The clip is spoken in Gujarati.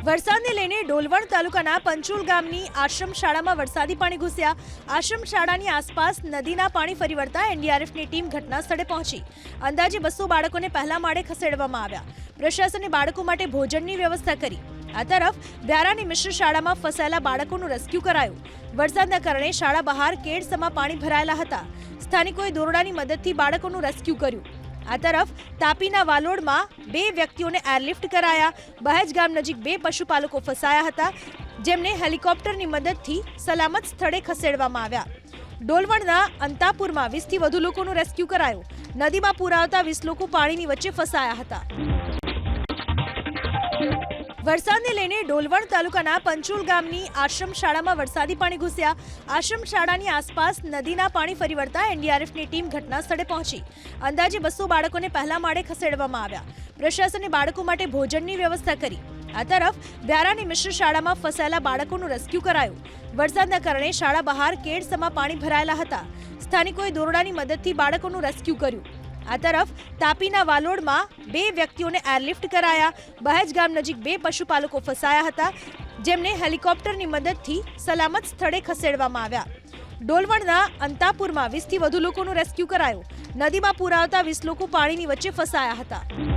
વરસાદને લઈને ડોલવણ તાલુકાના પંચોલ ગામની આશ્રમ શાળામાં વરસાદી પાણી ઘૂસ્યા। આશ્રમ શાળાની આસપાસ નદીના પાણી ફરી વળતા એનડીઆરએફની ટીમ ઘટના સ્થળે પહોંચી। અંદાજે 200 બાળકોને પહેલા માળે ખસેડવામાં આવ્યા। પ્રશાસને બાળકો માટે ભોજનની વ્યવસ્થા કરી। આ તરફ વ્યારાની મિશ્ર શાળામાં ફસાયેલા બાળકોનું રેસ્ક્યુ કરાયું। વરસાદના કારણે શાળા બહાર કેડસમાં પાણી ભરાયેલા હતા। સ્થાનિકોએ દોરડાની મદદથી બાળકોનું રેસ્ક્યુ કર્યું। આ તરફ તાપીના વાલોડમાં 2 વ્યક્તિઓને એરલિફ્ટ કરાયા। બહેજ ગામ નજીક 2 પશુપાલકો ફસાયા હતા, જેમને હેલિકોપ્ટરની મદદથી સલામત સ્થળે ખસેડવામાં આવ્યા। ડોલવણના અંતાપુરમાં 20 થી વધુ લોકોનું રેસ્ક્યુ કરાયું। નદીમાં પૂર આવતા 20 લોકો પાણીની વચ્ચે ફસાયા હતા। વરસાદને લઈને ડોલવણ તાલુકાના પંચોલ ગામની આશ્રમ શાળામાં વરસાદી પાણી ઘૂસ્યા। આશ્રમ શાળાની આસપાસ નદીના પાણી ફરી વળતા એનડીઆરએફની ટીમ ઘટના સ્થળે પહોંચી। અંદાજે 200 બાળકોને પહેલા માળે ખસેડવામાં આવ્યા। પ્રશાસને બાળકો માટે ભોજનની વ્યવસ્થા કરી। આ તરફ વ્યારાની મિશ્ર શાળામાં ફસાયેલા બાળકોનું રેસ્ક્યુ કરાયું। વરસાદના કારણે શાળા બહાર કેડસમાં પાણી ભરાયેલા હતા। સ્થાનિકોએ દોરડાની મદદથી બાળકોનું રેસ્ક્યુ કર્યું। આ તરફ તાપીના વાલોડમાં 2 વ્યક્તિઓને એરલિફ્ટ કરાયા। બહેજ ગામ નજીક 2 પશુપાલકો ફસાયા હતા, જેમને હેલિકોપ્ટરની મદદથી સલામત સ્થળે ખસેડવામાં આવ્યા। ડોલવણના અંતાપુરમાં 20 થી વધુ લોકોનું રેસ્ક્યુ કરાયું। નદીમાં પૂર આવતા 20 લોકો પાણીની વચ્ચે ફસાયા હતા।